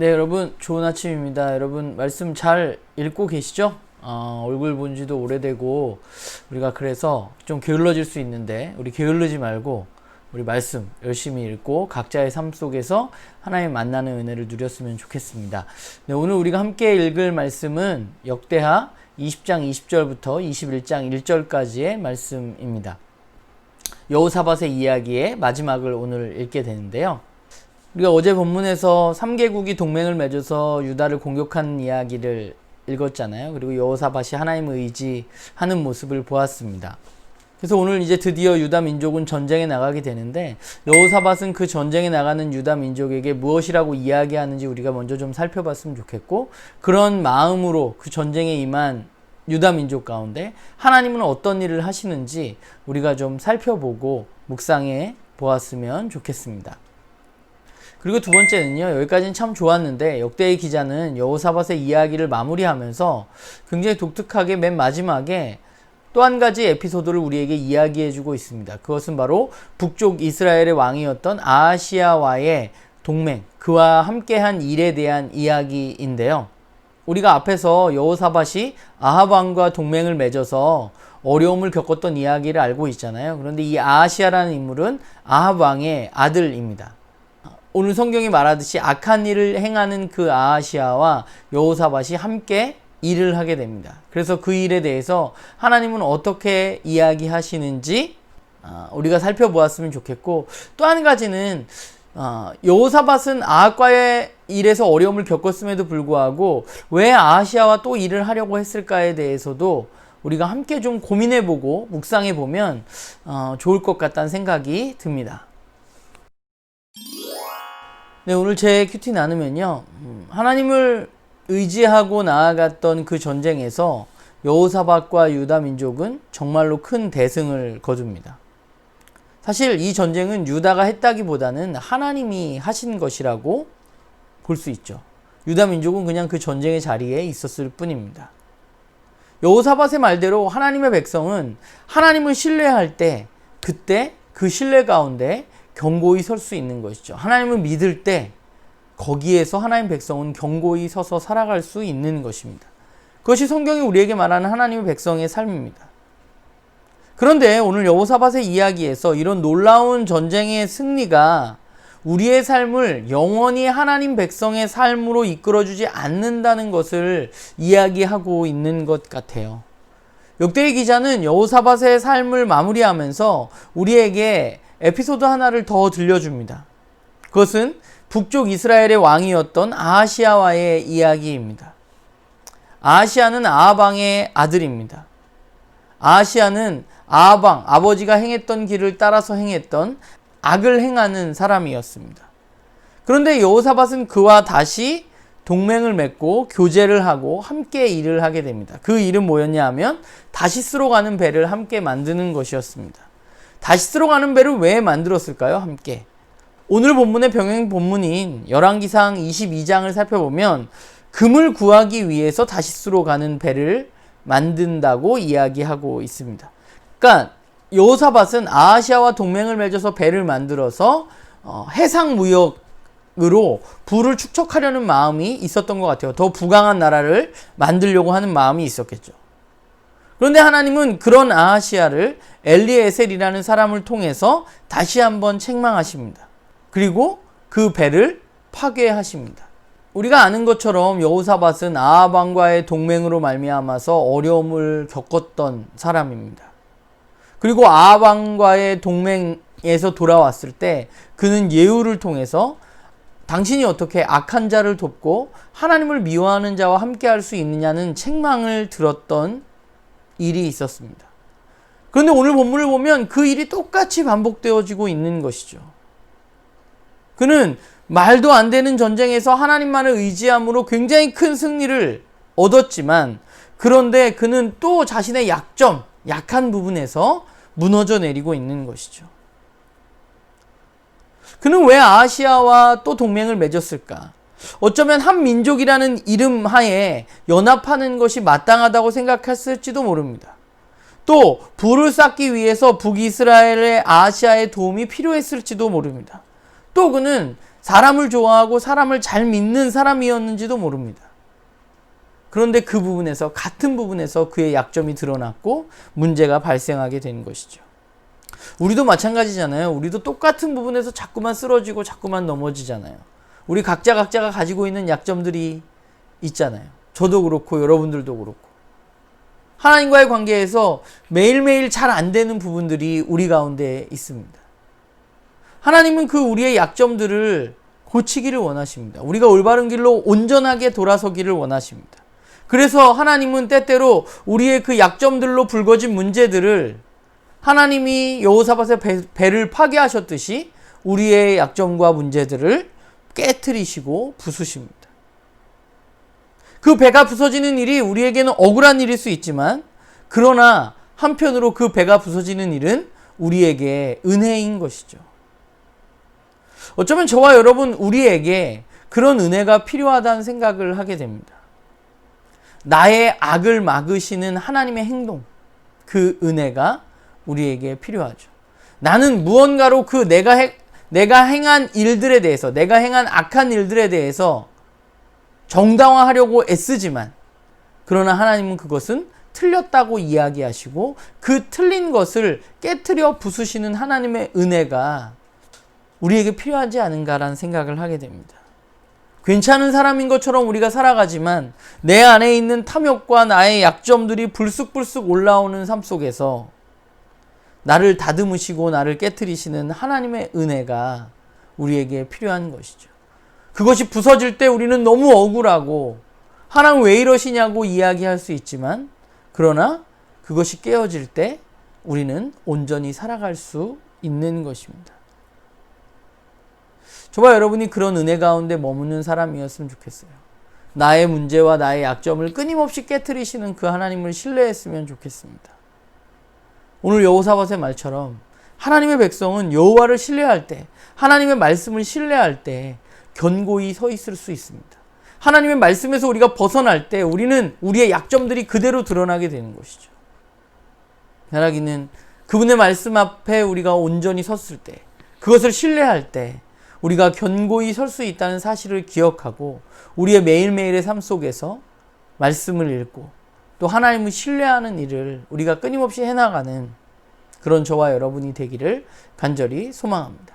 네, 여러분 좋은 아침입니다. 여러분 말씀 잘 읽고 계시죠? 얼굴 본 지도 오래되고 우리가 그래서 좀 게을러질 수 있는데 우리 게을르지 말고 우리 말씀 열심히 읽고 각자의 삶 속에서 하나님 만나는 은혜를 누렸으면 좋겠습니다. 네, 오늘 우리가 함께 읽을 말씀은 역대하 20장 20절부터 21장 1절까지의 말씀입니다. 여호사밧의 이야기의 마지막을 오늘 읽게 되는데요. 우리가 어제 본문에서 3개국이 동맹을 맺어서 유다를 공격하는 이야기를 읽었잖아요. 그리고 여호사밧이 하나님을 의지하는 모습을 보았습니다. 그래서 오늘 이제 드디어 유다 민족은 전쟁에 나가게 되는데 여호사밧은 그 전쟁에 나가는 유다 민족에게 무엇이라고 이야기하는지 우리가 먼저 좀 살펴봤으면 좋겠고, 그런 마음으로 그 전쟁에 임한 유다 민족 가운데 하나님은 어떤 일을 하시는지 우리가 좀 살펴보고 묵상해 보았으면 좋겠습니다. 그리고 두 번째는요, 여기까지는 참 좋았는데 역대의 기자는 여호사밧의 이야기를 마무리하면서 굉장히 독특하게 맨 마지막에 또 한 가지 에피소드를 우리에게 이야기해주고 있습니다. 그것은 바로 북쪽 이스라엘의 왕이었던 아하시야와의 동맹, 그와 함께한 일에 대한 이야기인데요. 우리가 앞에서 여호사밧이 아합 왕과 동맹을 맺어서 어려움을 겪었던 이야기를 알고 있잖아요. 그런데 이 아하시야라는 인물은 아합 왕의 아들입니다. 오늘 성경이 말하듯이 악한 일을 행하는 그 아하시야와 여호사밧이 함께 일을 하게 됩니다. 그래서 그 일에 대해서 하나님은 어떻게 이야기하시는지 우리가 살펴보았으면 좋겠고, 또 한 가지는 여호사밧은 아합과의 일에서 어려움을 겪었음에도 불구하고 왜 아하시야와 또 일을 하려고 했을까에 대해서도 우리가 함께 좀 고민해보고 묵상해보면 좋을 것 같다는 생각이 듭니다. 네, 오늘 제 큐티 나누면요, 하나님을 의지하고 나아갔던 그 전쟁에서 여호사밧과 유다 민족은 정말로 큰 대승을 거둡니다. 사실 이 전쟁은 유다가 했다기보다는 하나님이 하신 것이라고 볼 수 있죠. 유다 민족은 그냥 그 전쟁의 자리에 있었을 뿐입니다. 여호사밧의 말대로 하나님의 백성은 하나님을 신뢰할 때 그때 그 신뢰 가운데 견고히 설 수 있는 것이죠. 하나님을 믿을 때 거기에서 하나님 백성은 견고히 서서 살아갈 수 있는 것입니다. 그것이 성경이 우리에게 말하는 하나님의 백성의 삶입니다. 그런데 오늘 여호사밧의 이야기에서 이런 놀라운 전쟁의 승리가 우리의 삶을 영원히 하나님 백성의 삶으로 이끌어주지 않는다는 것을 이야기하고 있는 것 같아요. 역대의 기자는 여호사밧의 삶을 마무리하면서 우리에게 에피소드 하나를 더 들려줍니다. 그것은 북쪽 이스라엘의 왕이었던 아하시야와의 이야기입니다. 아하시야는 아합 왕의 아들입니다. 아하시야는 아합 왕, 아버지가 행했던 길을 따라서 행했던 악을 행하는 사람이었습니다. 그런데 여호사밧은 그와 다시 동맹을 맺고 교제를 하고 함께 일을 하게 됩니다. 그 일은 뭐였냐 하면 다시스로 가는 배를 함께 만드는 것이었습니다. 다시스로 가는 배를 왜 만들었을까요? 함께. 오늘 본문의 병행 본문인 열왕기상 22장을 살펴보면 금을 구하기 위해서 다시스로 가는 배를 만든다고 이야기하고 있습니다. 그러니까 여호사밧은 아하시야와 동맹을 맺어서 배를 만들어서 해상 무역으로 부를 축적하려는 마음이 있었던 것 같아요. 더 부강한 나라를 만들려고 하는 마음이 있었겠죠. 그런데 하나님은 그런 아하시야를 엘리에셀이라는 사람을 통해서 다시 한번 책망하십니다. 그리고 그 배를 파괴하십니다. 우리가 아는 것처럼 여호사밧은 아합 왕과의 동맹으로 말미암아서 어려움을 겪었던 사람입니다. 그리고 아합 왕과의 동맹에서 돌아왔을 때 그는 예후를 통해서 당신이 어떻게 악한 자를 돕고 하나님을 미워하는 자와 함께 할 수 있느냐는 책망을 들었던 일이 있었습니다. 그런데 오늘 본문을 보면 그 일이 똑같이 반복되어지고 있는 것이죠. 그는 말도 안 되는 전쟁에서 하나님만을 의지함으로 굉장히 큰 승리를 얻었지만, 그런데 그는 또 자신의 약한 부분에서 무너져 내리고 있는 것이죠. 그는 왜 아하시야와 또 동맹을 맺었을까? 어쩌면 한 민족이라는 이름 하에 연합하는 것이 마땅하다고 생각했을지도 모릅니다. 또 부를 쌓기 위해서 북이스라엘의 아하시야의 도움이 필요했을지도 모릅니다. 또 그는 사람을 좋아하고 사람을 잘 믿는 사람이었는지도 모릅니다. 그런데 그 부분에서, 같은 부분에서 그의 약점이 드러났고 문제가 발생하게 된 것이죠. 우리도 마찬가지잖아요. 우리도 똑같은 부분에서 자꾸만 쓰러지고 자꾸만 넘어지잖아요. 우리 각자가 가지고 있는 약점들이 있잖아요. 저도 그렇고 여러분들도 그렇고. 하나님과의 관계에서 매일매일 잘 안 되는 부분들이 우리 가운데 있습니다. 하나님은 그 우리의 약점들을 고치기를 원하십니다. 우리가 올바른 길로 온전하게 돌아서기를 원하십니다. 그래서 하나님은 때때로 우리의 그 약점들로 불거진 문제들을 하나님이 여호사밧의 배를 파괴하셨듯이 우리의 약점과 문제들을 깨트리시고 부수십니다. 그 배가 부서지는 일이 우리에게는 억울한 일일 수 있지만, 그러나 한편으로 그 배가 부서지는 일은 우리에게 은혜인 것이죠. 어쩌면 저와 여러분, 우리에게 그런 은혜가 필요하다는 생각을 하게 됩니다. 나의 악을 막으시는 하나님의 행동, 그 은혜가 우리에게 필요하죠. 나는 무언가로 그 내가 행한 일들에 대해서, 내가 행한 악한 일들에 대해서 정당화하려고 애쓰지만, 그러나 하나님은 그것은 틀렸다고 이야기하시고 그 틀린 것을 깨트려 부수시는 하나님의 은혜가 우리에게 필요하지 않은가라는 생각을 하게 됩니다. 괜찮은 사람인 것처럼 우리가 살아가지만 내 안에 있는 탐욕과 나의 약점들이 불쑥불쑥 올라오는 삶 속에서 나를 다듬으시고 나를 깨트리시는 하나님의 은혜가 우리에게 필요한 것이죠. 그것이 부서질 때 우리는 너무 억울하고 하나님 왜 이러시냐고 이야기할 수 있지만, 그러나 그것이 깨어질 때 우리는 온전히 살아갈 수 있는 것입니다. 저와 여러분이 그런 은혜 가운데 머무는 사람이었으면 좋겠어요. 나의 문제와 나의 약점을 끊임없이 깨트리시는 그 하나님을 신뢰했으면 좋겠습니다. 오늘 여호사밧의 말처럼 하나님의 백성은 여호와를 신뢰할 때, 하나님의 말씀을 신뢰할 때 견고히 서 있을 수 있습니다. 하나님의 말씀에서 우리가 벗어날 때 우리는 우리의 약점들이 그대로 드러나게 되는 것이죠. 변하기는 그분의 말씀 앞에 우리가 온전히 섰을 때, 그것을 신뢰할 때 우리가 견고히 설 수 있다는 사실을 기억하고 우리의 매일매일의 삶 속에서 말씀을 읽고 또 하나님을 신뢰하는 일을 우리가 끊임없이 해나가는 그런 저와 여러분이 되기를 간절히 소망합니다.